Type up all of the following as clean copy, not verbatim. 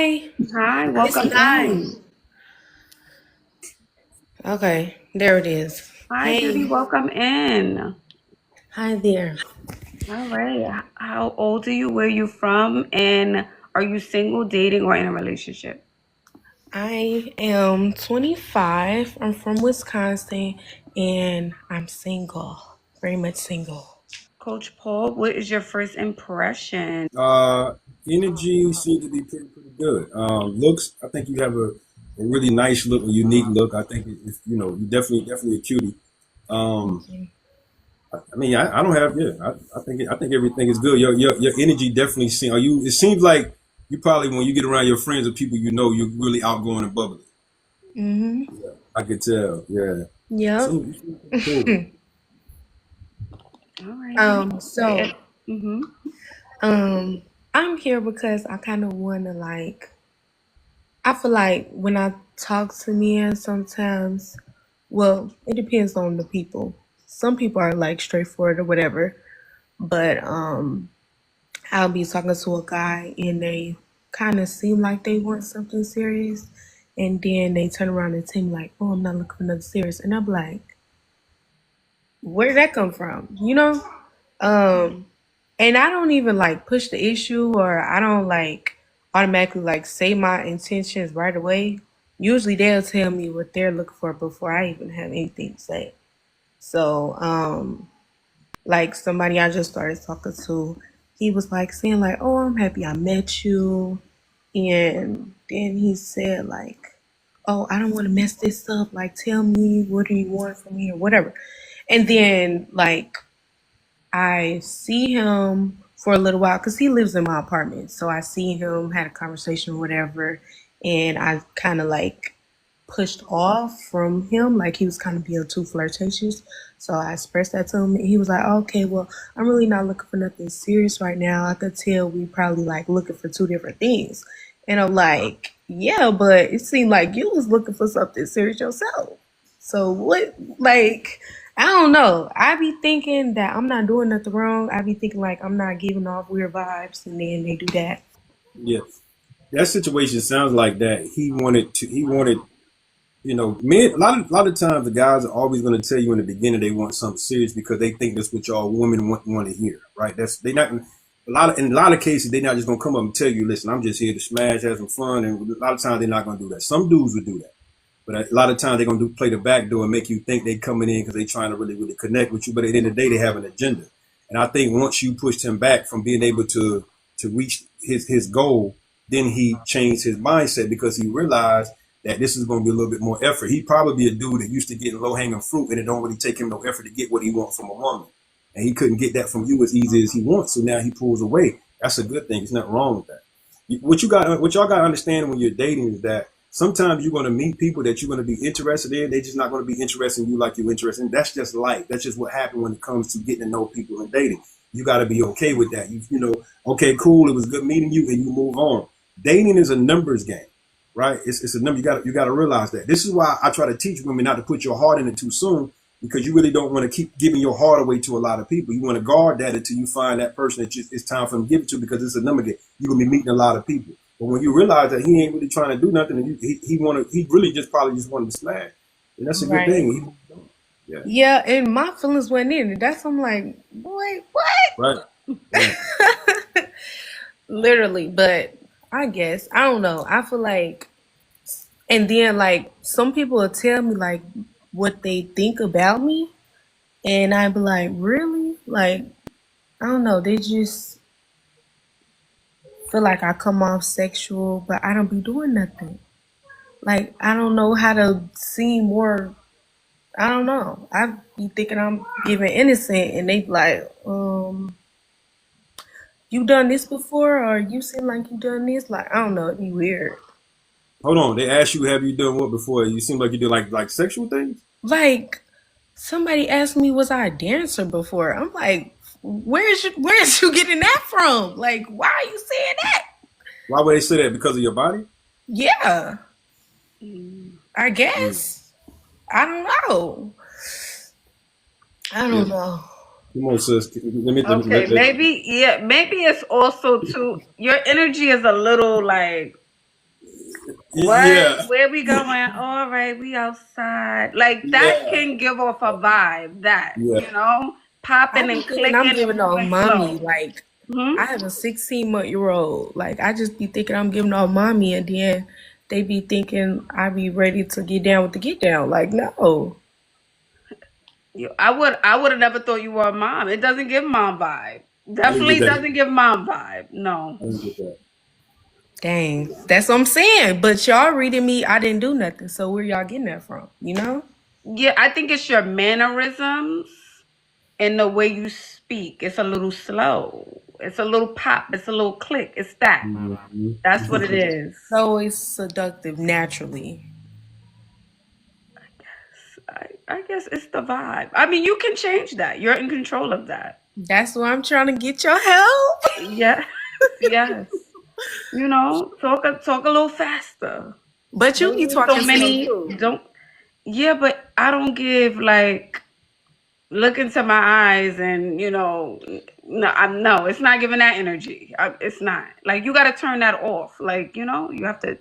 Hey, Hi, it's welcome live. in. Okay, there it is. Hi, beauty, Hey, welcome in. hi there. All right. How old are you? Where are you from? And are you single, dating, or in a relationship? I am 25. I'm from Wisconsin and I'm single. Very much single. Coach Paul, what is your first impression? Uh, Energy seems to be pretty good. Looks, I think you have a really nice look, a unique look. I think it's, you definitely a cutie. Um, Thank you. I mean, I don't have, yeah, I think everything is good. Your energy definitely seems. Are you? It seems like you probably when you get around your friends or people you know, you're really outgoing and bubbly. Mm-hmm. I could tell. Yeah, Yep. seems pretty cool. All righty. So, Mm-hmm. um, I'm here because I kind of want to I feel like when I talk to men sometimes, well, it depends on the people. Some people are like straightforward or whatever, but I'll be talking to a guy and they kind of seem like they want something serious, and then they turn around and tell me like, "Oh, I'm not looking for nothing serious," and I'm like, "Where did that come from?" You know? Um, and I don't even like push the issue, or I don't like automatically like say my intentions right away. Usually they'll tell me what they're looking for before I even have anything to say. So, like somebody I just started talking to, he was like saying like, "Oh, I'm happy I met you," and then he said like, "Oh, I don't want to mess this up. Like, tell me what do you want from me or whatever." And then like I see him for a little while because he lives in my apartment, so I see him, had a conversation or whatever, and I kind of like pushed off from him, like he was kind of being too flirtatious. So I expressed that to him, and he was like, "Okay, well, I'm really not looking for nothing serious right now. I could tell we probably like looking for two different things." And I'm like, "Yeah, but it seemed like you was looking for something serious yourself. So what, like, I don't know. I be thinking that I'm not doing nothing wrong. I be thinking like I'm not giving off weird vibes, and then they do that." Yeah, that situation sounds like that. He wanted. Men. A lot of times, the guys are always going to tell you in the beginning they want something serious because they think that's what y'all women want to hear, right? That's they not in a lot of cases they're not just going to come up and tell you, listen, I'm just here to smash, have some fun, and a lot of times they're not going to do that. Some dudes will do that, but a lot of times they're going to play the back door and make you think they coming in because they're trying to really connect with you. But at the end of the day, they have an agenda, and I think once you pushed him back from being able to reach his goal, then he changed his mindset because he realized that this is going to be a little bit more effort. He probably a dude that used to get low hanging fruit, and it don't really take him no effort to get what he wants from a woman, and he couldn't get that from you as easy as he wants. So now he pulls away. That's a good thing. There's nothing wrong with that. What y'all got to understand when you're dating is that sometimes you're going to meet people that you're going to be interested in. They're just not going to be interested in you like you're interested in. That's just life. That's just what happened when it comes to getting to know people and dating. You got to be okay with that. Okay, cool. It was good meeting you, and you move on. Dating is a numbers game, right? It's a number. You got to realize that. This is why I try to teach women not to put your heart in it too soon, because you really don't want to keep giving your heart away to a lot of people. You want to guard that until you find that person that it's time for them to give it to, because it's a number game. You're gonna be meeting a lot of people. But when you realize that he ain't really trying to do nothing, and he really just probably just wanted to smash, and that's a good Right. thing. Yeah, Yeah, and my feelings went in. That's I'm like, boy, what? right, right. Literally, but I guess I don't know. I feel like, and then like some people will tell me like what they think about me, and I'd be like, really? Like I don't know. They just feel like I come off sexual, but I don't be doing nothing. Like I don't know how to seem more. I don't know. I be thinking I'm giving innocent, and they be like, you done this before, or you seem like you done this. Like I don't know. It'd be weird. Hold on. They asked you, have you done what before? You seem like you do like sexual things. Like somebody asked me, was I a dancer before? I'm like, where's you getting that from? Like, why are you saying that? Why would they say that? Because of your body? Yeah, Mm. I Mm. guess. I don't know. I Yeah. don't know. Come on, sis. Okay, maybe, yeah, maybe it's also too, your energy is a little like What? Yeah, Where we going? All right, we outside. Like that yeah, can give off a vibe. That yeah. I popping be and thinking I'm clicking and giving off moving mommy. slow. Like, Hmm. I have a 16-month-old. Like, I just be thinking I'm giving off mommy, and then they be thinking I be ready to get down with the get down. Like, no. I would have never thought you were a mom. It doesn't give mom vibe. I didn't get Definitely that. doesn't give mom vibe. No. I didn't get that. Dang. That's what I'm saying. But y'all reading me, I didn't do nothing. So where y'all getting that from? You know? Yeah, I think it's your mannerisms and the way you speak. It's a little slow. It's a little pop. It's a little click. It's that. Mhm. That's what it is. So it's seductive naturally. I guess it's the vibe. I mean, you can change that. You're in control of that. That's why I'm trying to get your help. Yeah. Yes. Talk a little faster. But you Don't be use so talking slow many. too. Don't. Yeah, but I don't give like look into my eyes and no, no, it's not giving that energy. It's not like you got to turn that off. Like you have to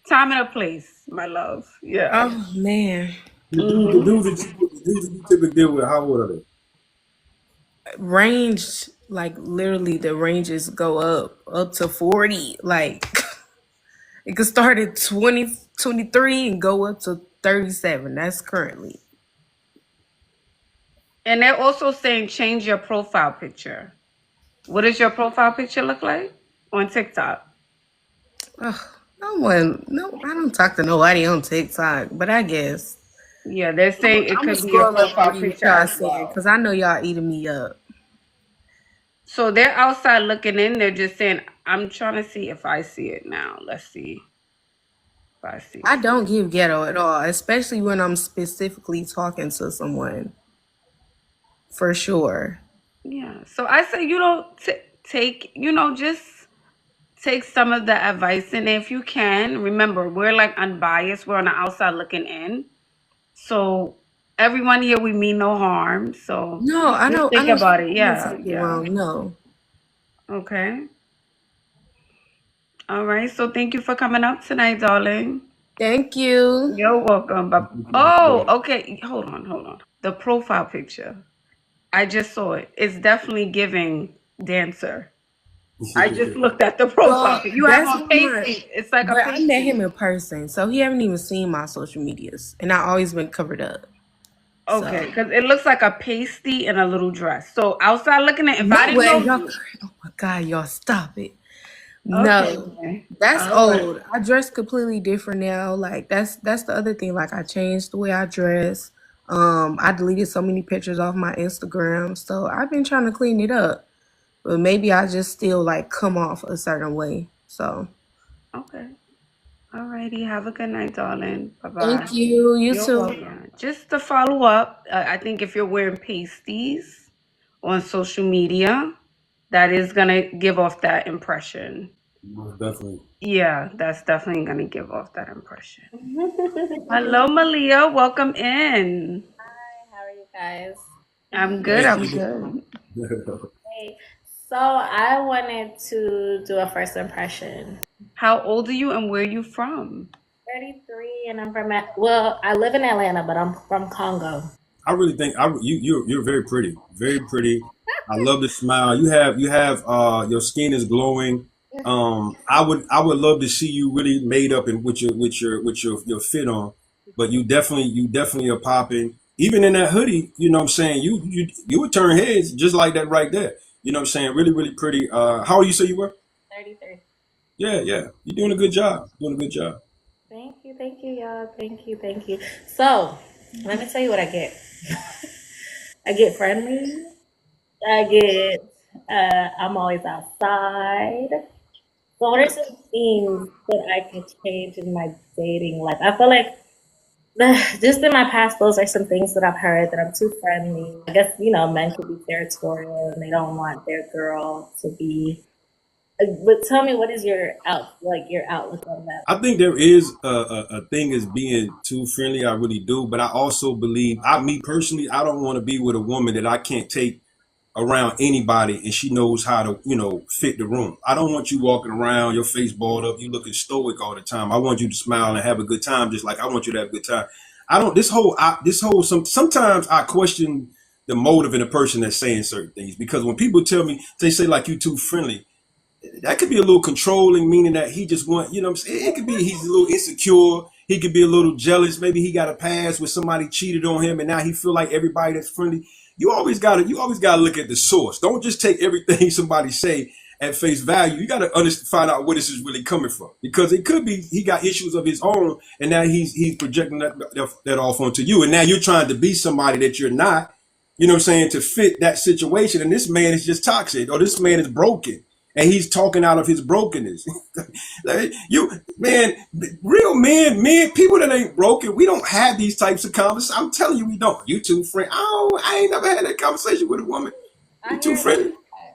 time and a place, my love. Yeah. Oh man. The dudes that you typically deal with, how old are they? Range, like literally the ranges go up to 40. Like it could start at 20, 23 and go up to 37. That's currently. And they're also saying change your profile picture. What does your profile picture look like on TikTok? Ugh, no, I don't talk to nobody on TikTok, but I guess Yeah, they're saying it I'm gonna could be your scroll up and profile read what picture y'all as saying well. because I know y'all eating me up. So they're outside looking in. They're just saying, I'm trying to see if I see it now. Let's see if I see I it. don't give ghetto at all, especially when I'm specifically talking to someone for sure. Yeah. So I say you don't take, just take some of the advice. And if you can, remember, we're like unbiased. We're on the outside looking in. So everyone here, we mean no harm. So No, I just don't. I think know about it. she didn't Yeah. take it Yeah. wrong. No, Okay. All right. So thank you for coming up tonight, darling. thank you. You're welcome. Oh, okay. Hold on. Hold on. The profile picture. I just saw it. It's definitely giving dancer. I just looked at the profile. Well, You have that's on what my. pasty. It's like a But I met pasty. him in person, so he haven't even seen my social medias, and I always been covered up. Okay, So because it looks like a pasty and a little dress. So outside looking at, if I no didn't way, know y'all. you, Oh my god, y'all stop it. No, okay, that's all right, old. I dress completely different now. Like that's the other thing. Like I changed the way I dress. I deleted so many pictures off my Instagram, so I've been trying to clean it up. But maybe I just still like come off a certain way. So okay, all righty. Have a good night, darling. Bye bye. thank you. You You're too. welcome. Just to follow up, I think if you're wearing pasties on social media, that is gonna give off that impression. Most definitely. Yeah, that's definitely gonna give off that impression. Hello, Malia. Welcome in. How are you guys? I'm good. Thank I'm you. good. Hey, so I wanted to do a first impression. How old are you and where are you from? 33, and I'm from well, I live in Atlanta, but I'm from Congo. I really think you're very pretty, very pretty. I love the smile. You have your skin is glowing. I would love to see you really made up and with your fit on, but you definitely are popping. Even in that hoodie, you know what I'm saying? You would turn heads just like that right there. You know what I'm saying? Really, really pretty. How old you say you were? 33. Yeah, yeah. You're doing a good job. Doing a good job. Thank you, y'all. Thank you. So, let me tell you what I get. I get friendly. I get. I'm always outside. So, what are some things that I can change in my dating life? I feel like just in my past, those are some things that I've heard that I'm too friendly. I guess, men could be territorial and they don't want their girl to be. But tell me, what is your outlook on that? I think there is a thing as being too friendly. I really do, but I also believe, me personally, I don't want to be with a woman that I can't take. around anybody, and she knows how to, fit the room. I don't want you walking around, your face balled up, you looking stoic all the time. I want you to smile and have a good time, just like I want you to have a good time. I don't. Sometimes I question the motive in a person that's saying certain things, because when people tell me, they say like, you too friendly, that could be a little controlling, meaning that he just want, what I'm saying? It could be he's a little insecure. He could be a little jealous. Maybe he got a past where somebody cheated on him, and now he feel like everybody that's friendly. You always gotta look at the source. Don't just take everything somebody say at face value. You gotta find out where this is really coming from, because it could be he got issues of his own, and now he's projecting that off onto you, and now you're trying to be somebody that you're not. You know what I'm saying, to fit that situation, and this man is just toxic, or this man is broken, and he's talking out of his brokenness. Like, man, real men, people that ain't broken, we don't have these types of conversations. I'm telling you, we don't. You too friendly. I ain't never had that conversation with a woman. You too friendly.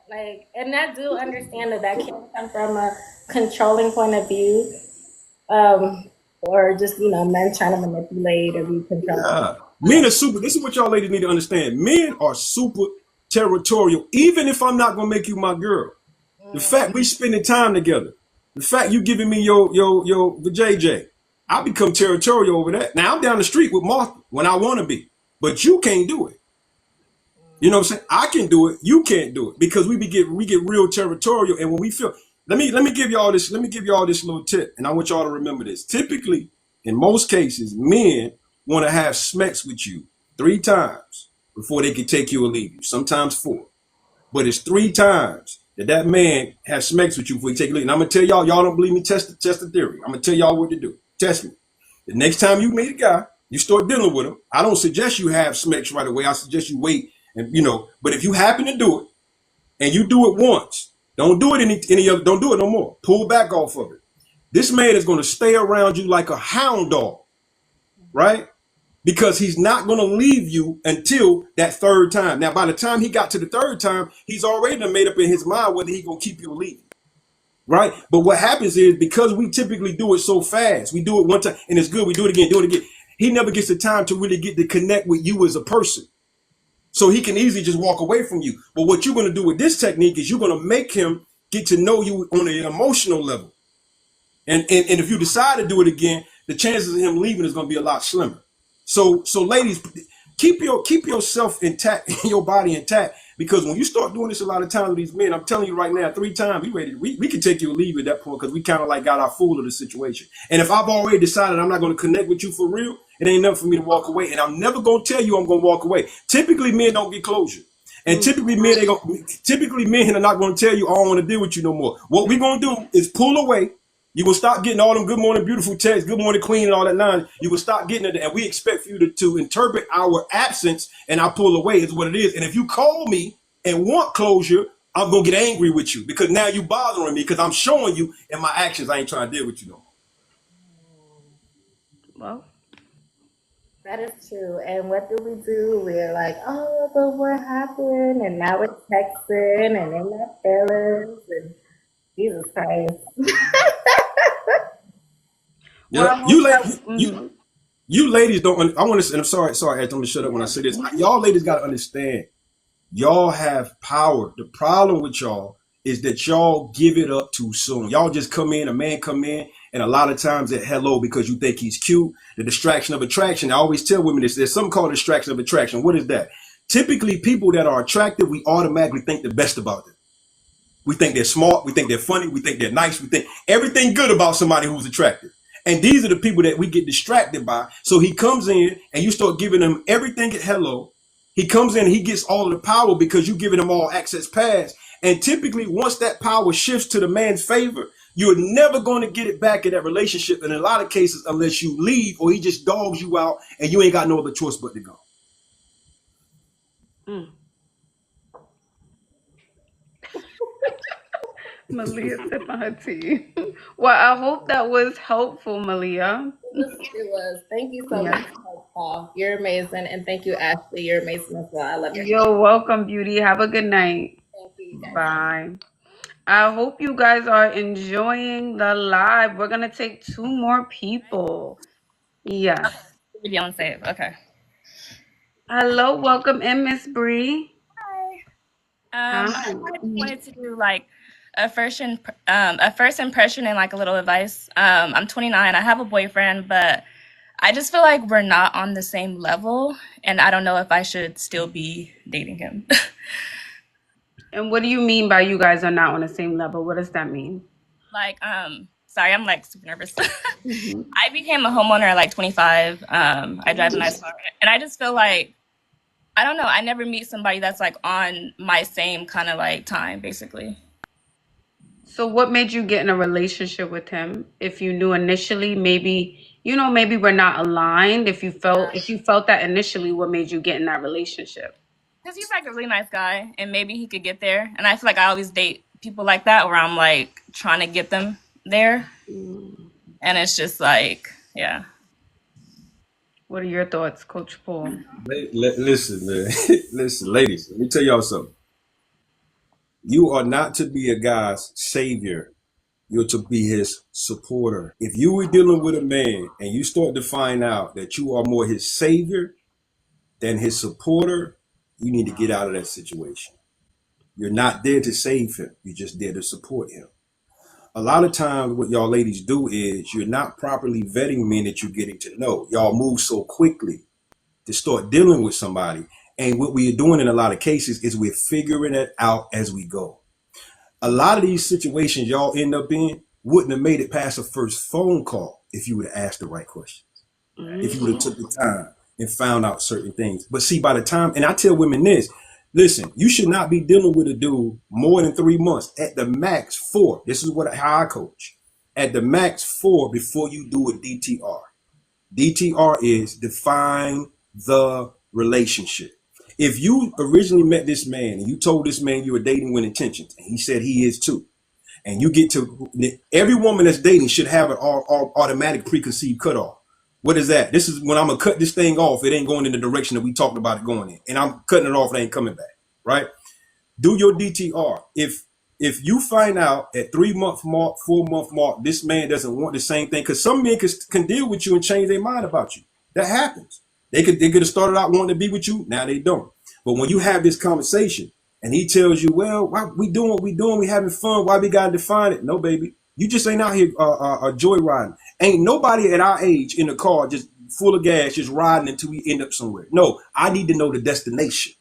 Like, and I do understand that can come from a controlling point of view, or just men trying to manipulate or be controlling. Yeah. Men are super. This is what y'all ladies need to understand. Men are super territorial. Even if I'm not gonna make you my girl, the fact we spending time together, the fact you giving me your the JJ, I become territorial over that. Now I'm down the street with Martha when I want to be, but you can't do it. You know what I'm saying? I can do it. You can't do it, because we get real territorial, and when we feel. Let me give y'all this. Let me give y'all this little tip, and I want y'all to remember this. Typically, in most cases, men want to have sex with you 3 times before they can take you or leave you. Sometimes 4, but it's 3 times that man has sex with you before he take you or leave. And I'm gonna tell y'all don't believe me. Test the theory. I'm gonna tell y'all what to do. Test me. The next time you meet a guy, you start dealing with him. I don't suggest you have sex right away. I suggest you wait, and But if you happen to do it, and you do it once, don't do it any other. Don't do it no more. Pull back off of it. This man is going to stay around you like a hound dog, right? Because he's not going to leave you until that 3rd time. Now, by the time he got to the 3rd time, he's already made up in his mind whether he's going to keep you or leave you, right? But what happens is, because we typically do it so fast, we do it one time and it's good, we do it again. He never gets the time to really get to connect with you as a person. So he can easily just walk away from you. But what you're going to do with this technique is you're going to make him get to know you on an emotional level. And if you decide to do it again, the chances of him leaving is going to be a lot slimmer. So ladies, keep yourself intact, your body intact, because when you start doing this a lot of times with these men, I'm telling you right now, 3 times, we can take you or leave you at that point, because we kind of like got our fool of the situation. And if I've already decided I'm not going to connect with you for real, it ain't enough for me to walk away. And I'm never going to tell you I'm going to walk away. Typically, men don't get closure. And typically men are not going to tell you, I don't want to deal with you no more. What we're going to do is pull away. You will stop getting all them good morning, beautiful texts, good morning, queen, and all that nonsense. You will stop getting it. And we expect for you to interpret our absence, and I pull away is what it is. And if you call me and want closure, I'm going to get angry with you, because now you bothering me, because I'm showing you in my actions I ain't trying to deal with you no more. Well, That is true. And what do we do? We're like, oh, but what happened? And now we're texting and in our feelings, and Jesus Christ. well, Yeah, I hope that. you ladies don't. I want to. And I'm sorry, I'm gonna shut up when I say this. Y'all ladies got to understand. Y'all have power. The problem with y'all is that y'all give it up too soon. Y'all just come in, a man come in, and a lot of times at hello because you think he's cute. The distraction of attraction. I always tell women this. There's something called distraction of attraction. What is that? Typically, people that are attractive, we automatically think the best about them. We think they're smart. We think they're funny. We think they're nice. We think everything good about somebody who's attractive. And these are the people that we get distracted by. So he comes in and you start giving him everything at hello. He comes in and he gets all of the power because you're giving him all access pass. And typically, once that power shifts to the man's favor, you're never going to get it back in that relationship. And in a lot of cases, unless you leave or he just dogs you out and you ain't got no other choice but to go. Mm. Malia sipping her tea. Well, I hope that was helpful, Malia. It was. Thank you so Yeah. much, Paul. You're amazing. And thank you, Ashley. You're amazing as well. I love your show. You're welcome, beauty. Have a good night. Thank you, you guys. Bye. I hope you guys are enjoying the live. We're gonna take 2 more people. Yes. Video on save. Okay. Hello, welcome in, Miss Bree. Hi. Hi. I wanted to do like a first impression and like a little advice. I'm 29. I have a boyfriend, but I just feel like we're not on the same level, and I don't know if I should still be dating him. And what do you mean by you guys are not on the same level? What does that mean? Like, sorry, I'm like super nervous. Mm-hmm. I became a homeowner at like 25. I drive a nice car, and I just feel like I don't know. I never meet somebody that's like on my same kind of like time, basically. So what made you get in a relationship with him? If you knew initially, maybe we're not aligned. If you felt that initially, what made you get in that relationship? Because he's like a really nice guy, and maybe he could get there. And I feel like I always date people like that, where I'm like trying to get them there, and it's just like, yeah. What are your thoughts, Coach Paul? Listen, man. Listen, ladies. Let me tell y'all something. You are not to be a guy's savior. You're to be his supporter. If you were dealing with a man and you start to find out that you are more his savior than his supporter, you need to get out of that situation. You're not there to save him. You're just there to support him. A lot of times what y'all ladies do is you're not properly vetting men that you're getting to know. Y'all move so quickly to start dealing with somebody. And what we are doing in a lot of cases is we're figuring it out as we go. A lot of these situations y'all end up in wouldn't have made it past a first phone call if you would have asked the right questions, if you would have took the time and found out certain things. But see, by the time, and I tell women this, listen, you should not be dealing with a dude more than 3 months, at the max 4. This is how I coach. At the max 4 before you do a DTR. DTR is define the relationship. If you originally met this man and you told this man you were dating with intentions, and he said he is too, and you get to, every woman that's dating should have an automatic preconceived cutoff. What is that? This is when I'm gonna cut this thing off. It ain't going in the direction that we talked about it going in, and I'm cutting it off. It ain't coming back. Right? Do your DTR. If you find out at 3-month mark, 4-month mark, this man doesn't want the same thing, because some men can deal with you and change their mind about you. That happens. They could have started out wanting to be with you. Now they don't. But when you have this conversation and he tells you, well, why we doing what we doing? We having fun. Why we gotta define it? No, baby. You just ain't out here joyriding. Ain't nobody at our age in the car just full of gas, just riding until we end up somewhere. No, I need to know the destination.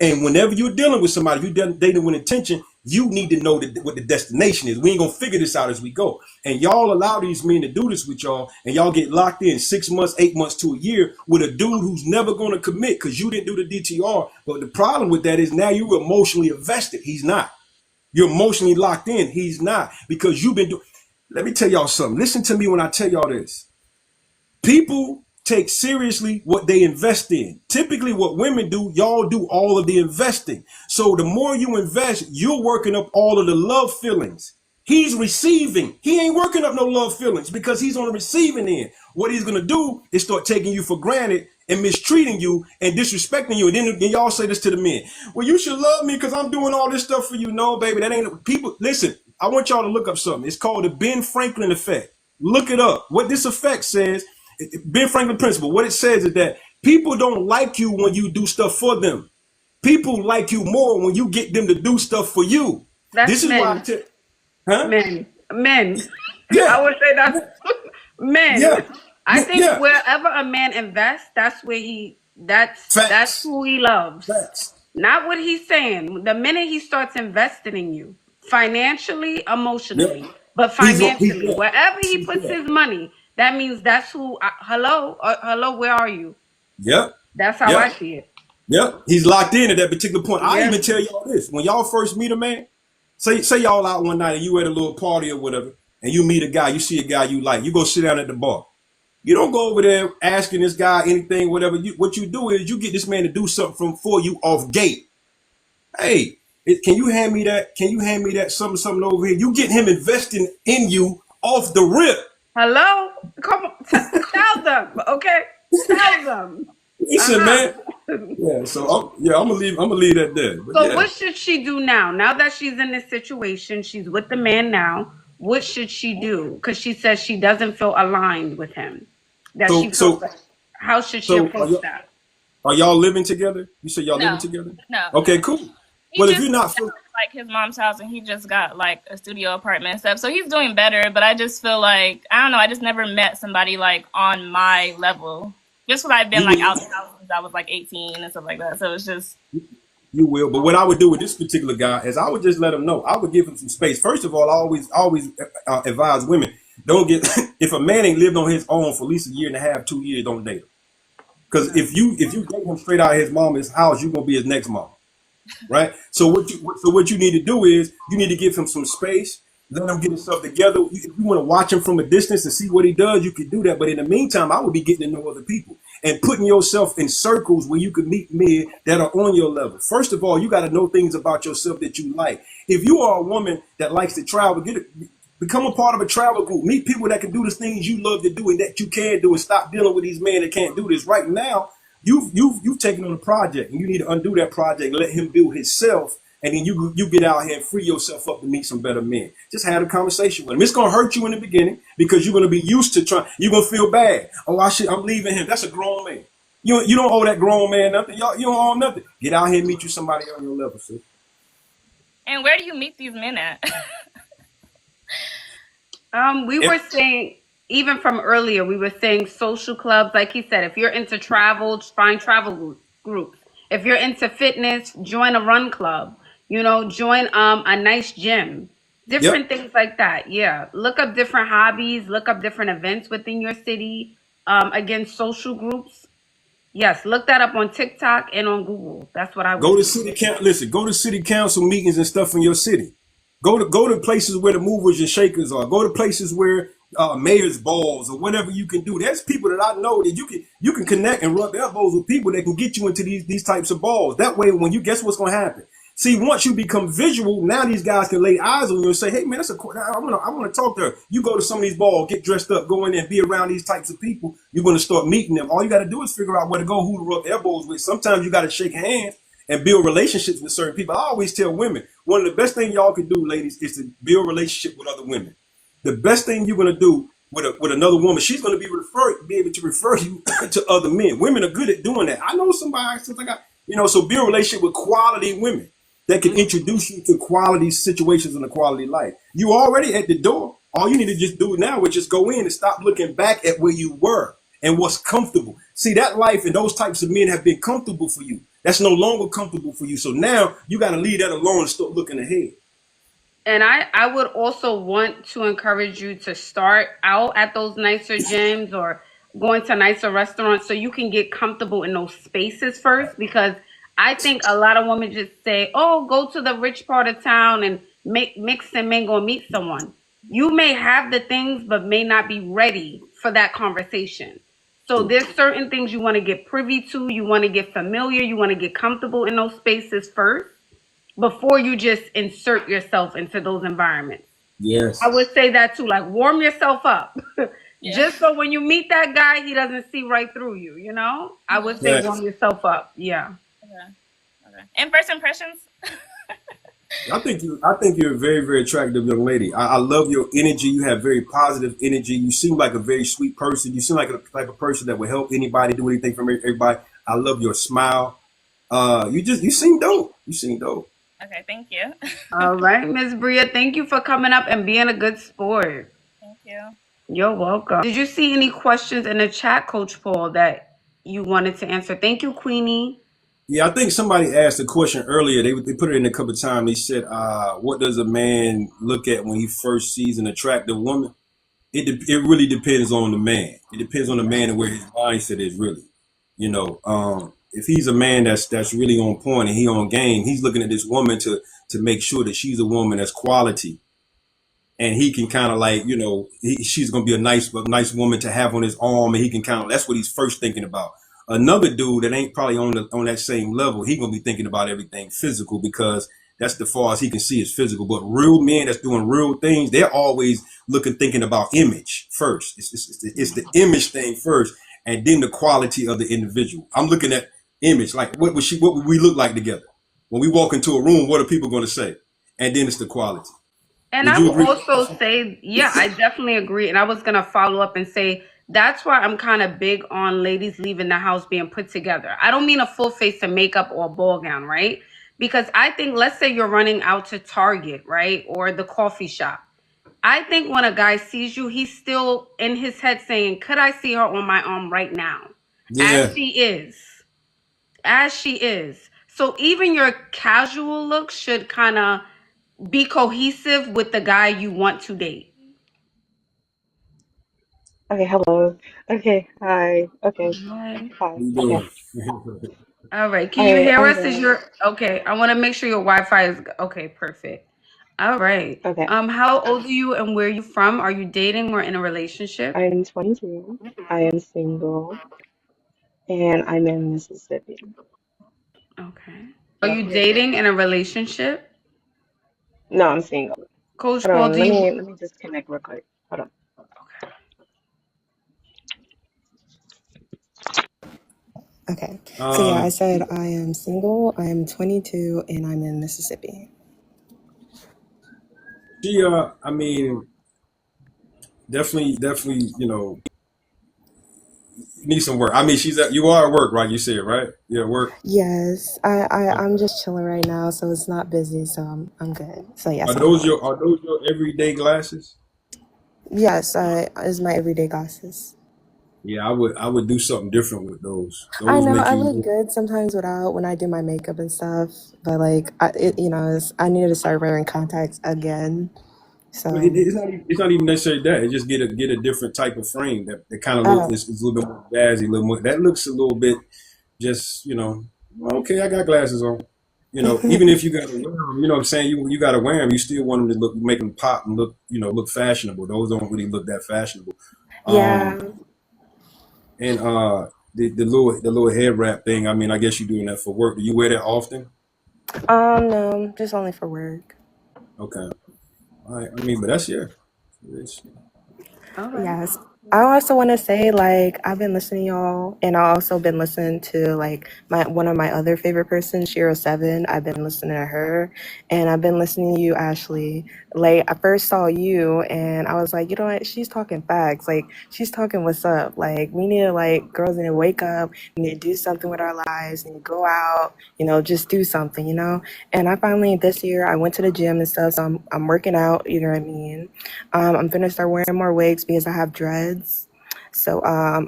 And whenever you're dealing with somebody, you dating with intention, you need to know what the destination is. We ain't gonna figure this out as we go. And y'all allow these men to do this with y'all, and y'all get locked in 6 months, 8 months to a year with a dude who's never gonna commit because you didn't do the DTR. But the problem with that is now you're emotionally invested. He's not. You're emotionally locked in. He's not, because you've been doing. Let me tell y'all something. Listen to me when I tell y'all this. People take seriously what they invest in. Typically what women do, y'all do all of the investing. So the more you invest, you're working up all of the love feelings. He's receiving. He ain't working up no love feelings because he's on the receiving end. What he's going to do is start taking you for granted and mistreating you and disrespecting you. And then y'all say this to the men. Well, you should love me because I'm doing all this stuff for you. No, baby, that ain't people. Listen, I want y'all to look up something. It's called the Ben Franklin effect. Look it up. What this effect says, Ben Franklin principle, what it says is that people don't like you when you do stuff for them. People like you more when you get them to do stuff for you. That's This is men. why huh? Men. Yeah. I would say that's men. Yeah. I think Yeah. wherever a man invests, that's where that's Facts. who he loves. Facts. Not what he's saying. The minute he starts investing in you, financially, emotionally, Yep. but He's financially, yeah. wherever he puts his money, that means that's who. Hello, where are you? Yep. That's how I Yep. see it. Yep. He's locked in at that particular point. I Yeah. even tell y'all this. When y'all first meet a man, say y'all out one night and you at a little party or whatever, and you meet a guy, you see a guy you like, you go sit down at the bar. You don't go over there asking this guy anything, whatever. What you do is you get this man to do something for you off gate. Hey, can you hand me that? Can you hand me that something over here? You get him investing in you off the rip. Hello, come on, tell them, okay? Tell them. Listen, man. Yeah. So I'm gonna leave that there. But So yeah. what should she do now? Now that she's in this situation, she's with the man now. What should she do? Because she says she doesn't feel aligned with him. That she feels like, how should she approach that? Are y'all living together? You say y'all living No, together? no. Okay, cool. He Well, if just you're not, like his mom's house, and he just got like a studio apartment and stuff. So he's doing better. But I just feel like I don't know. I just never met somebody like on my level. Just because I've been you like will, out the house since I was like 18 and stuff like that. So it's just you will. But what I would do with this particular guy is I would just let him know. I would give him some space. First of all, I always advise women don't get if a man ain't lived on his own for at least a year and a half, 2 years, don't date him. Because if you date him straight out of his mama's house, you're gonna be his next mom. Right? So what you need to do is you need to give him some space, let him get himself together. If you want to watch him from a distance and see what he does, you can do that. But in the meantime, I would be getting to know other people and putting yourself in circles where you can meet men that are on your level. First of all, you got to know things about yourself that you like. If you are a woman that likes to travel, become a part of a travel group. Meet people that can do the things you love to do and that you can do, and stop dealing with these men that can't do this. Right now, you've taken on a project, and you need to undo that project and let him build himself, and then you get out here and free yourself up to meet some better men. Just have a conversation with him. It's gonna hurt you in the beginning because you're gonna be used to trying. You're gonna feel bad. Oh, I'm leaving him. That's a grown man. You don't owe that grown man nothing. You don't owe him nothing. Get out here and meet you somebody on your level, sis. and where do you meet these men at? We were saying, even from earlier, we were saying social clubs. Like he said, if you're into travel, find travel groups. If you're into fitness, join a run club. You know, join a nice gym. Different Yep. things like that. Yeah. Look up different hobbies. Look up different events within your city. Again, social groups. Yes, look that up on TikTok and on Google. That's what I would Go to do. city council. Listen, go to city council meetings and stuff in your city. Go to places where the movers and shakers are. Go to places where mayor's balls or whatever you can do. There's people that I know that you can connect and rub elbows with people that can get you into these types of balls. That way, when you guess what's going to happen. See, once you become visual, now these guys can lay eyes on you and say, "Hey, man, I want to talk to her." You go to some of these balls, get dressed up, go in there, and be around these types of people. You're going to start meeting them. All you got to do is figure out where to go, who to rub elbows with. Sometimes you got to shake hands and build relationships with certain people. I always tell women, one of the best things y'all can do, ladies, is to build a relationship with other women. The best thing you're going to do with another woman, she's going to be able to refer you to other men. Women are good at doing that. I know somebody, since I got, so build a relationship with quality women that can introduce you to quality situations and a quality life. You already at the door. All you need to just do now is just go in and stop looking back at where you were and what's comfortable. See, that life and those types of men have been comfortable for you. That's no longer comfortable for you. So now you got to leave that alone and start looking ahead. And I would also want to encourage you to start out at those nicer gyms or going to nicer restaurants so you can get comfortable in those spaces first. Because I think a lot of women just say, oh, go to the rich part of town and mix and mingle and meet someone. You may have the things, but may not be ready for that conversation. So there's certain things you want to get privy to. You want to get familiar. You want to get comfortable in those spaces first before you just insert yourself into those environments. Yes. I would say that too, like warm yourself up. Yeah. Just so when you meet that guy, he doesn't see right through you, I would say Yes. warm yourself up. Yeah. Okay. And first impressions? I think you're a very, very attractive young lady. I love your energy. You have very positive energy. You seem like a very sweet person. You seem like a type of person that will help anybody, do anything for everybody. I love your smile. You seem dope. You seem dope. Okay, thank you. All right, Miss Bria, thank you for coming up and being a good sport. Thank you. You're welcome. Did you see any questions in the chat, Coach Paul, that you wanted to answer? Thank you, Queenie. Yeah, I think somebody asked a question earlier. They put it in a couple of times. They said, "What does a man look at when he first sees an attractive woman?" It really depends on the man. It depends on the man and where his mindset is really. If he's a man that's really on point and he on game, he's looking at this woman to make sure that she's a woman that's quality, and he can kind of like she's gonna be a nice woman to have on his arm, and he can that's what he's first thinking about. Another dude that ain't probably on that same level, he gonna be thinking about everything physical because that's the far as he can see is physical. But real men that's doing real things, they're always thinking about image first. It's the image thing first, and then the quality of the individual. I'm looking at image, like what would we look like together? When we walk into a room, what are people going to say? And then it's the quality. And Would I you will agree? also say, yeah, I definitely agree. And I was going to follow up and say, that's why I'm kind of big on ladies leaving the house being put together. I don't mean a full face of makeup or a ball gown, right? Because I think, let's say you're running out to Target, right? Or the coffee shop. I think when a guy sees you, he's still in his head saying, could I see her on my arm right now? As Yeah. she is. As she is. So even your casual look should kind of be cohesive with the guy you want to date. Okay, hello. Okay, hi. Okay, Right. hi. What you Okay. doing? All right. Can All you right, hear I'm us? Is good. your okay? I want to make sure your Wi-Fi is okay. Perfect. All right. Okay. How old are you and where are you from? Are you dating or in a relationship? I'm 22. I am single, and I'm in Mississippi. Okay. Are you dating in a relationship? No, I'm single. Coach Hold Paul, on, do you? let me just connect real quick. Hold on. Okay. So yeah, I Um, said I am single, I am 22, and I'm in Mississippi. she, I mean, definitely, need some work. I mean, you are at work, right? You said, right? You at work? Yes, I'm Okay. just chilling right now, so it's not busy, so I'm good. So yes, Are I'm those at your work. are those your everyday glasses? Yes, I is my everyday glasses. Yeah, I would do something different with those. I Those know make I you look look. good sometimes without when I do my makeup and stuff, but like I needed to start wearing contacts again. Well, So, it's not even necessarily that. It just get a different type of frame that kind of look oh, is a little bit more jazzy, a little more. That looks a little bit just okay. I got glasses on. Even if you got to wear them, what I'm saying, you got to wear them. You still want them to make them pop and look fashionable. Those don't really look that fashionable. Um, yeah. and the little head wrap thing. I mean, I guess you're doing that for work. Do you wear that often? No, just only for work. Okay. All right. I mean, but that's yeah. It's, All right. Yes. I also want to say, like, I've been listening to y'all, and I also been listening to like my one of my other favorite persons, Shiro Seven. I've been listening to her, and I've been listening to you, Ashley. Like, I first saw you, and I was like, you know what? She's talking facts. Like, she's talking what's up. Like, we need to like girls need to wake up. We need to do something with our lives and go out. Just do something. And I finally this year I went to the gym and stuff, so I'm working out. You know what I mean? I'm gonna start wearing more wigs because I have dreads. So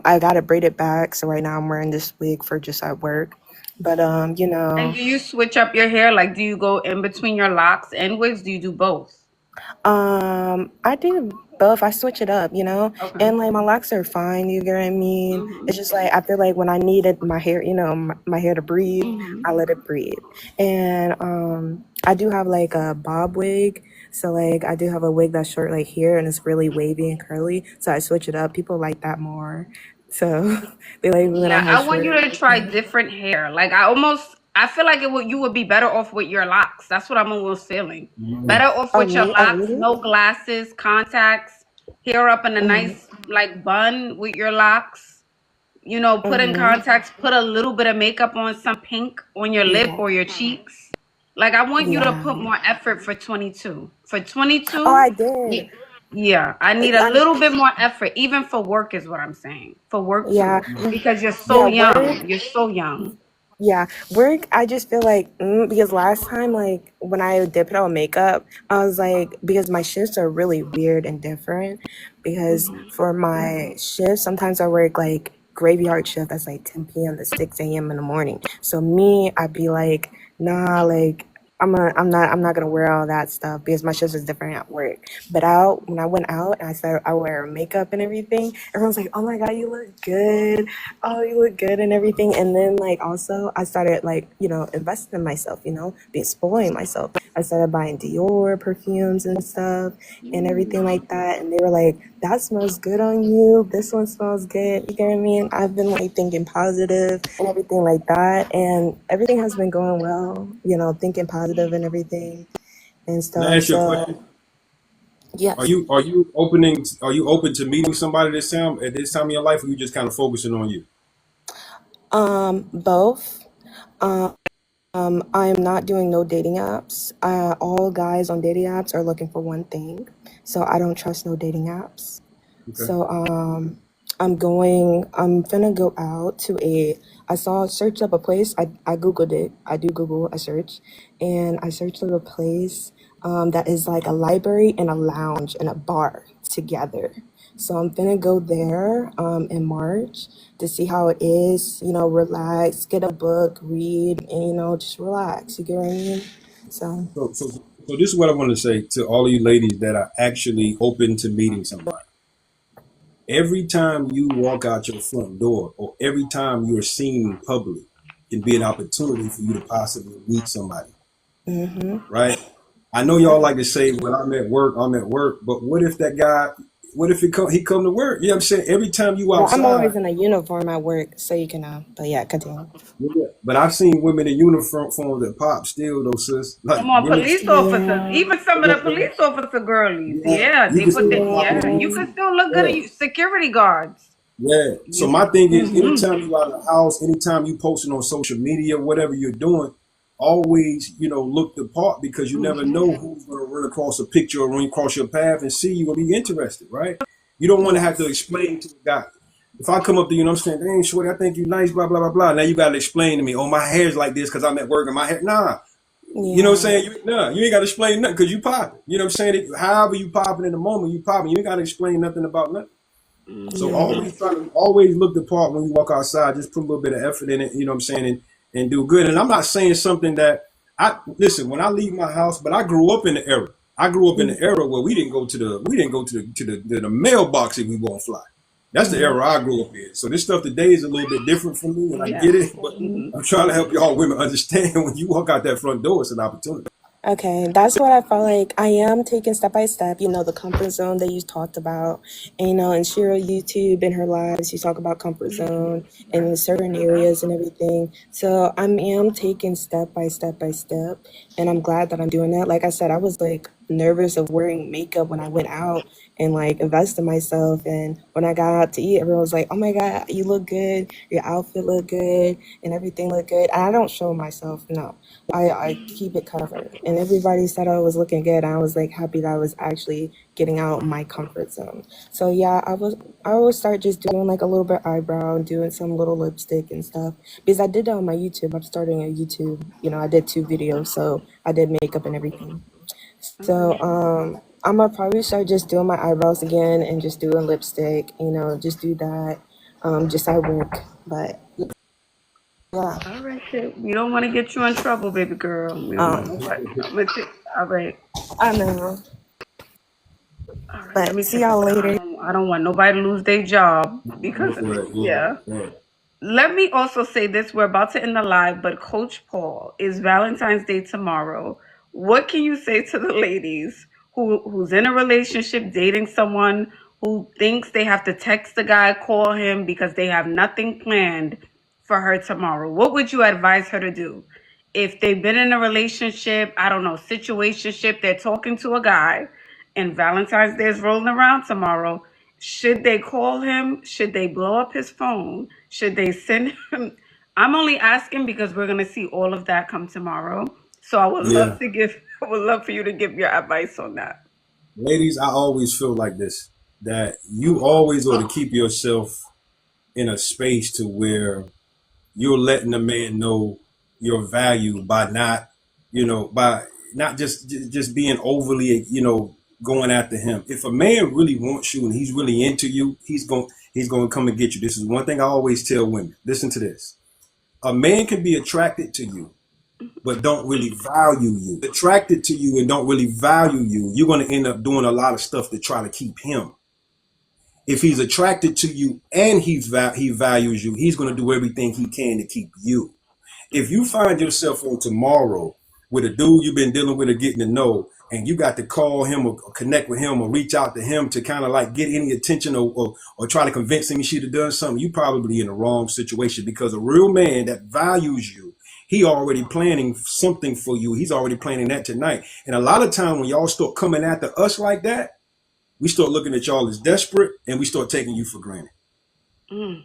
I got it braided back. So right now I'm wearing this wig for just at work. But And do you switch up your hair? Like, do you go in between your locks and wigs? Do you do both? I do both. I switch it up. Okay. And like my locks are fine, you get what I mean? It's Mm-hmm. just like I feel like when I needed my hair, my hair to breathe, Mm-hmm. I let it breathe. And I do have like a bob wig. So like I do have a wig that's short like here and it's really wavy and curly. So I switch it up. People like that more. So they like when I Yeah, have I want you short to try different hair. Like, I feel like you would be better off with your locks. That's what I'm almost feeling. Better off Oh with your me? Oh locks, really? no glasses, contacts, hair up in a Mm-hmm. nice like bun with your locks. Put in Mm-hmm. contacts, put a little bit of makeup on, some pink on your lip Yeah. or your cheeks. Like, I want you to Yeah. put more effort for 22. For Oh 22, I did. yeah, I need a I, little bit more effort, even for work is what I'm saying. For work yeah. too. Because you're so Yeah, work. young. You're so young. Yeah, work. I just feel like because last time, like when I did put on makeup, I was like because my shifts are really weird and different. Because Hmm. for my shift, sometimes I work like graveyard shift. That's like 10 p.m. to 6 a.m. in the morning. So me, I'd be like, nah, like I'm not gonna wear all that stuff because my shift is different at work. But out when I went out and I wear makeup and everything, everyone's like, oh my god, you look good, oh, you look good and everything. And then like also I started like, investing in myself, be spoiling myself. I started buying Dior perfumes and stuff and everything like that. And they were like, that smells good on you. This one smells good. You get what I mean? I've been like thinking positive and everything like that. And everything has been going well, thinking positive and everything and can I stuff. ask you a So question? Are yes, you are you opening? Are you open to meeting somebody at this time in your life, or you just kind of focusing on you? both. I am not doing no dating apps. All guys on dating apps are looking for one thing, so I don't trust no dating apps. Okay. So I'm finna go out to searched up a place. I Googled it. I do Google a search. And I searched up a place that is like a library and a lounge and a bar together. So I'm finna go there in March to see how it is, relax, get a book, read, and, just relax. You get what I mean? So, So this is what I want to say to all of you ladies that are actually open to meeting somebody. Every time you walk out your front door or every time you're seen in public can be an opportunity for you to possibly meet somebody, right? I know y'all like to say, well, I'm at work, but what if that guy, what if he come to work? You know what I'm saying? Every time you well, I'm always outside, in a uniform at work, so you can, but yeah, continue. yeah. But I've seen women in uniforms that pop still though, sis. Like Come on, women, police officers. Yeah, Even some of yeah, the police officer girlies. yeah. Yeah, You they can put still the, pop in yeah, the you yeah. can uniform. still look good. Yeah. Security guards. Yeah. So You, my thing is, hmm anytime you out of the house, anytime you posting on social media, whatever you're doing, always, look the part because you never know who's going to run across a picture or run across your path and see you or be interested, right? You don't want to have to Yes. explain to a guy. If I come up to you and I'm saying, dang, shorty, I think you nice, blah, blah, blah, blah. Now you got to explain to me, oh, my hair's like this because I'm at work and my hair. Nah. You know what I'm Yeah. saying? You ain't got to explain nothing because you popping. You know what I'm saying? However you popping in the moment, you popping. You ain't got to explain nothing about nothing. So Yeah. always look the part when you walk outside. Just put a little bit of effort in it. You know what I'm saying, and do good. And I'm not saying something that I listen when I leave my house, but I grew up in the era. I grew up in the era where we didn't go to the mailbox if we want to fly. That's the era I grew up in. So this stuff today is a little bit different for me, and I yeah. get it. But I'm trying to help y'all women understand when you walk out that front door, it's an opportunity. Okay, that's what I felt like. I am taking step by step, the comfort zone that you talked about. And, and Shira YouTube and her lives, she talk about comfort zone and in certain areas and everything. So I am taking step by step by step. And I'm glad that I'm doing that. Like I said, I was like nervous of wearing makeup when I went out and like invest in myself. And when I got out to eat, everyone was like, oh my God, you look good. Your outfit look good and everything look good. And I don't show myself, no. I keep it covered. And everybody said I was looking good. I was like happy that I was actually getting out of my comfort zone. So yeah, I would start just doing like a little bit eyebrow and doing some little lipstick and stuff. Because I did that on my YouTube. I'm starting a YouTube. I did 2 videos, so I did makeup and everything. So I'm gonna probably start just doing my eyebrows again and just doing lipstick, just do that. Just at work. But yeah. All right, shit. We don't want to get you in trouble, baby girl. We don't want Um nobody. All right. I know. All right. Let But me see check this y'all out. later. I don't want nobody to lose their job because of me. Right, yeah, Yeah. right. Let me also say this. We're about to end the live, but Coach Paul, is Valentine's Day tomorrow. What can you say to the ladies who's in a relationship, dating someone who thinks they have to text the guy, call him because they have nothing planned for her tomorrow? What would you advise her to do? If they've been in a relationship, I don't know, situationship, they're talking to a guy and Valentine's Day is rolling around tomorrow. Should they call him? Should they blow up his phone? Should they send him? I'm only asking because we're gonna see all of that come tomorrow. So Yeah. I would love for you to give your advice on that. Ladies, I always feel like this, that you always ought to keep yourself in a space to where you're letting a man know your value by not, by not just being overly, going after him. If a man really wants you and he's really into you, he's going to come and get you. This is one thing I always tell women. Listen to this. A man can be attracted to you but don't really value you. Attracted to you and don't really value you, you're going to end up doing a lot of stuff to try to keep him. If he's attracted to you and he values you, he's going to do everything he can to keep you. If you find yourself on tomorrow with a dude you've been dealing with or getting to know, and you got to call him or connect with him or reach out to him to kind of like get any attention or try to convince him he should have done something, you probably in the wrong situation because a real man that values you, he already planning something for you. He's already planning that tonight. And a lot of time when y'all start coming after us like that, we start looking at y'all as desperate and we start taking you for granted. Mm.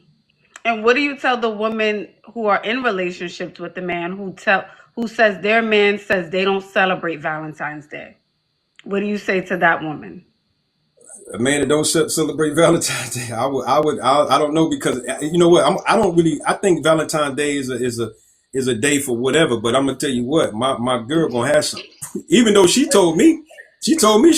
And what do you tell the women who are in relationships with the man who says their man says they don't celebrate Valentine's Day? What do you say to that woman? A man that don't celebrate Valentine's Day, I don't know, because you know what, I don't really, I think Valentine's Day is a day for whatever. But I'm gonna tell you what, my girl gonna have some. Even though she told me she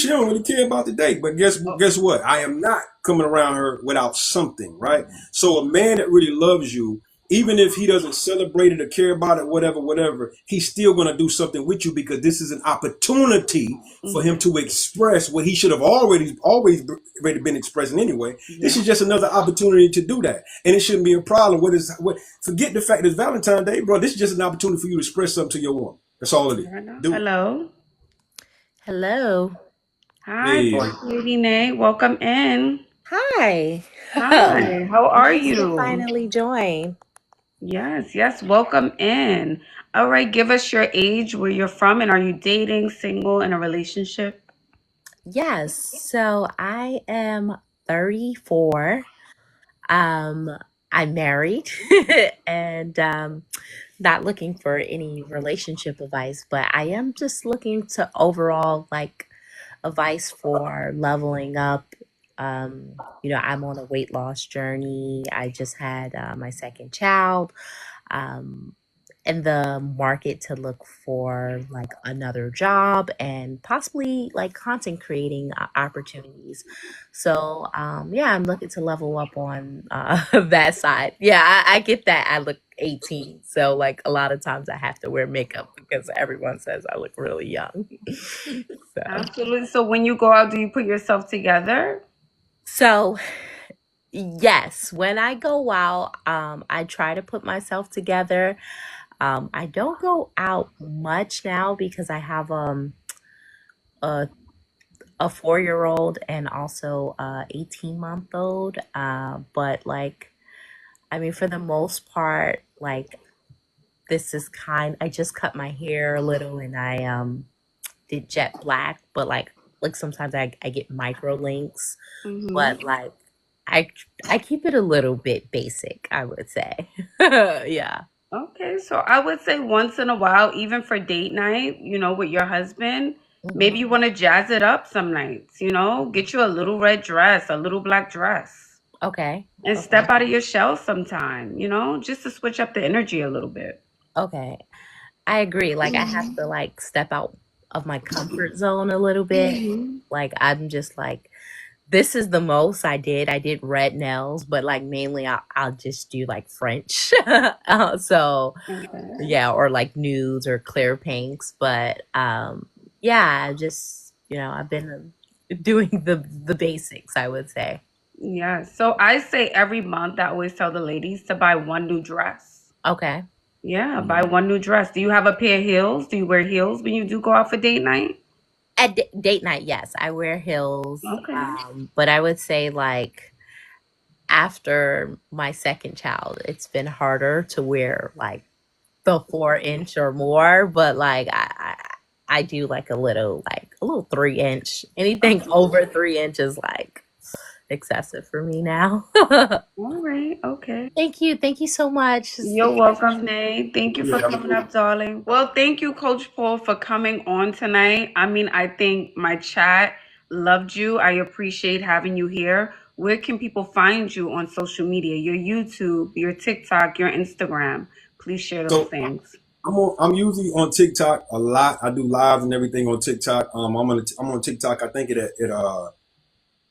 don't really care about the date. But guess what? I am not coming around her without something, right? So a man that really loves you, even if he doesn't celebrate it or care about it, whatever, he's still going to do something with you, because this is an opportunity for him to express what he should have always been expressing anyway. This is just another opportunity to do that, and it shouldn't be a problem. Forget the fact that it's Valentine's Day, bro. This is just an opportunity for you to express something to your woman. That's all it is. Do it. Hello. Hello. Hi, Hey, boss lady Nate. Welcome in. Hi. Hi. How are Nice to you? finally join. Yes. Welcome in. All right. Give us your age, where you're from, and are you dating, single, in a relationship? Yes. So I am 34. Um, I'm married and not looking for any relationship advice, but I am just looking to overall like advice for leveling up. I'm on a weight loss journey. I just had my second child. Um, in the market to look for like another job and possibly like content creating opportunities. So yeah, I'm looking to level up on that side. Yeah, I get that. I look 18, so like a lot of times I have to wear makeup because everyone says I look really young. so Absolutely. So when you go out, do you put yourself together? so yes, when I go out, I try to put myself together. I don't go out much now because I have a 4-year old and also 18-month old. But like, I mean, for the most part, like this is I just cut my hair a little and I did jet black, but like sometimes I get micro links, Mm-hmm. but like I I keep it a little bit basic, I would say. yeah. Okay, so I would say once in a while, even for date night, with your husband, hmm maybe you want to jazz it up some nights, get you a little red dress, a little black dress, Okay. and Okay. step out of your shell sometime, just to switch up the energy a little bit. Okay. I agree. Like I have to like step out of my comfort zone a little bit. Mm-hmm. Like I'm just like this is the most I did. I did red nails, but like mainly I'll just do like French. So Okay. yeah, or like nudes or clear pinks. But yeah, just I've been doing the basics, I would say. Yeah. So I say every month, I always tell the ladies to buy one new dress. Okay. Yeah, buy one new dress. Do you have a pair of heels? Do you wear heels when you do go out for date night? At date night, yes, I wear heels. Okay. But I would say like after my second child, it's been harder to wear like the 4 inch or more. But like I do like a little 3 inch. Anything over 3 inches like excessive for me now. All right. Okay. Thank you so much. You're welcome, Nate. Thank you yeah, for have a coming good one. up, darling. Well, thank you, Coach Paul, for coming on tonight. I mean, I think my chat loved you. I appreciate having you here. Where can people find you on social media? Your YouTube, your TikTok, your Instagram. Please share those So things. I'm usually on TikTok a lot. I do lives and everything on TikTok. I'm on TikTok. I think it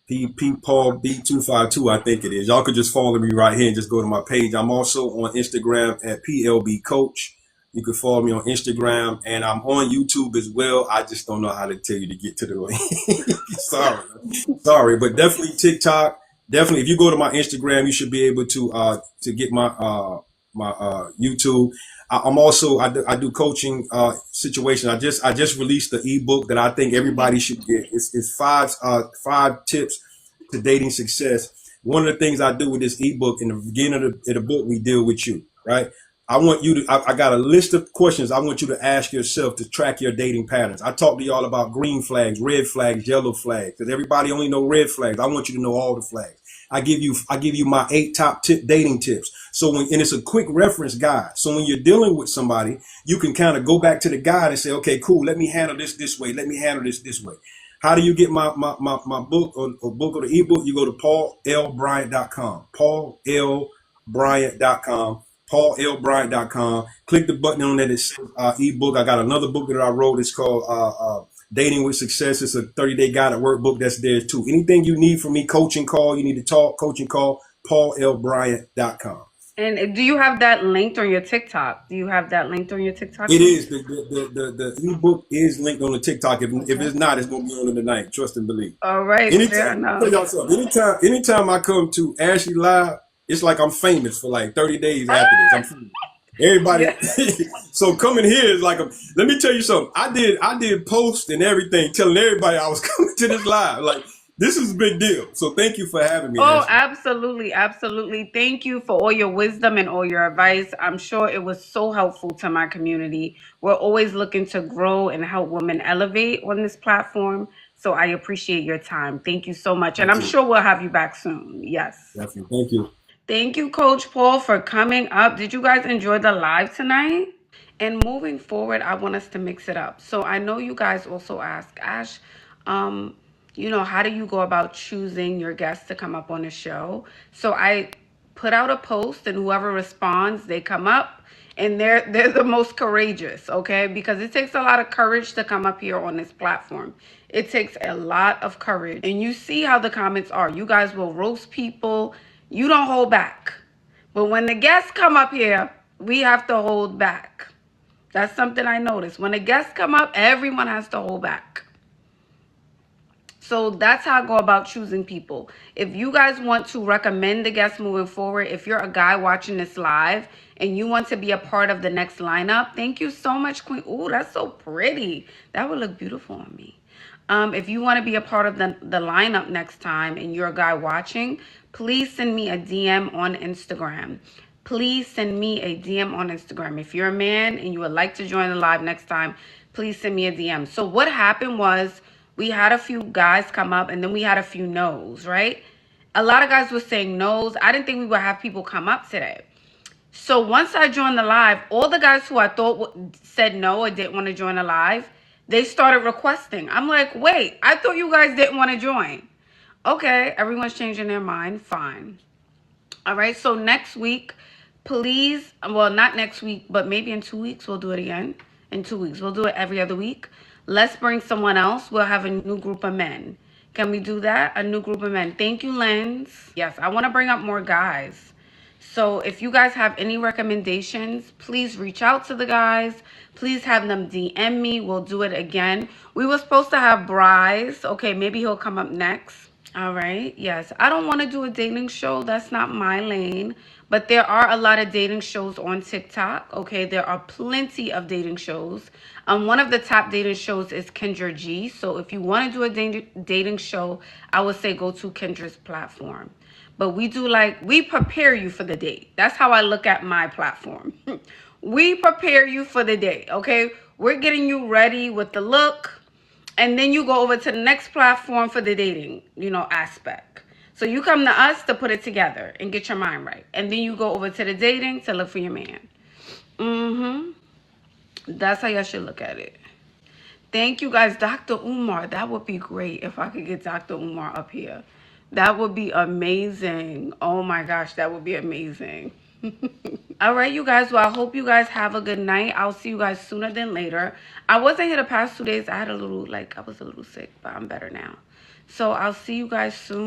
P Paul B252. I think it is. Y'all could just follow me right here and just go to my page. I'm also on Instagram at PLB Coach. You can follow me on Instagram, and I'm on YouTube as well. I just don't know how to tell you to get to the link. Sorry. Sorry, but definitely TikTok. Definitely, if you go to my Instagram, you should be able to get my YouTube. I'm also I do coaching situation. I just released the ebook that I think everybody should get. It's five tips to dating success. One of the things I do with this ebook in the beginning of the book, we deal with you, right? I got a list of questions I want you to ask yourself to track your dating patterns. I talk to y'all about green flags, red flags, yellow flags, because everybody only know red flags. I want you to know all the flags. I give you my 8 top dating tips. And it's a quick reference guide. So when you're dealing with somebody, you can kind of go back to the guide and say, okay, cool, let me handle this way. Let me handle this way. How do you get my book or book or the ebook? You go to paullbryant.com. paullbryant.com. paullbryant.com. Click the button on that. It says ebook. I got another book that I wrote. It's called Dating with Success. It's a 30-day guided workbook that's there too. Anything you need from me, coaching call, you need to talk, coaching call, paullbryant.com. And do you have that linked on your TikTok? Do you have that linked on your TikTok? It is. The ebook is linked on the TikTok. If it's not, it's going to be on it tonight. Trust and believe. All right, fair Anytime, enough. tell y'all something. Anytime I come to Ashley Live, it's like I'm famous for like 30 days after this. I'm famous. Everybody. So coming here is like let me tell you something. I did posts and everything telling everybody I was coming to this live. Like, this is a big deal. So thank you for having me, Oh, Ashley. absolutely. Absolutely. Thank you for all your wisdom and all your advice. I'm sure it was so helpful to my community. We're always looking to grow and help women elevate on this platform. So I appreciate your time. Thank you so much. And Me I'm too. sure we'll have you back soon. Yes. Definitely. Thank you. Thank you, Coach Paul, for coming up. Did you guys enjoy the live tonight? And moving forward, I want us to mix it up. So I know you guys also ask, Ash, how do you go about choosing your guests to come up on the show? So I put out a post, and whoever responds, they come up, and they're the most courageous, okay? Because it takes a lot of courage to come up here on this platform. It takes a lot of courage. And you see how the comments are. You guys will roast people. You don't hold back. But when the guests come up here, we have to hold back. That's something I noticed. When the guests come up, everyone has to hold back. So that's how I go about choosing people. If you guys want to recommend the guests moving forward, if you're a guy watching this live and you want to be a part of the next lineup, thank you so much, Queen. Ooh, that's so pretty. That would look beautiful on me. If you want to be a part of the lineup next time and you're a guy watching, please send me a DM on Instagram. Please send me a DM on Instagram. If you're a man and you would like to join the live next time, please send me a DM. So what happened was we had a few guys come up and then we had a few no's, right? A lot of guys were saying no's. I didn't think we would have people come up today. So once I joined the live, all the guys who I thought said no or didn't want to join the live, they started requesting. I'm like, wait, I thought you guys didn't want to join. Okay, everyone's changing their mind. Fine. All right, so next week, please, well, not next week, but maybe in 2 weeks, we'll do it again. In 2 weeks, we'll do it every other week. Let's bring someone else. We'll have a new group of men. Can we do that? A new group of men. Thank you, Lens. Yes, I want to bring up more guys. So if you guys have any recommendations, please reach out to the guys. Please have them DM me. We'll do it again. We were supposed to have Bryce. Okay, maybe he'll come up next. All right. Yes. I don't want to do a dating show. That's not my lane. But there are a lot of dating shows on TikTok. Okay. There are plenty of dating shows. One of the top dating shows is Kendra G. So if you want to do a dating show, I would say go to Kendra's platform. But we prepare you for the date. That's how I look at my platform. We prepare you for the date. Okay. We're getting you ready with the look. And then you go over to the next platform for the dating, aspect. So you come to us to put it together and get your mind right. And then you go over to the dating to look for your man. That's how y'all should look at it. Thank you guys. Dr. Umar, that would be great if I could get Dr. Umar up here. That would be amazing. Oh my gosh, that would be amazing. All right, you guys. Well, I hope you guys have a good night. I'll see you guys sooner than later. I wasn't here the past 2 days. I was a little sick, but I'm better now. So I'll see you guys soon.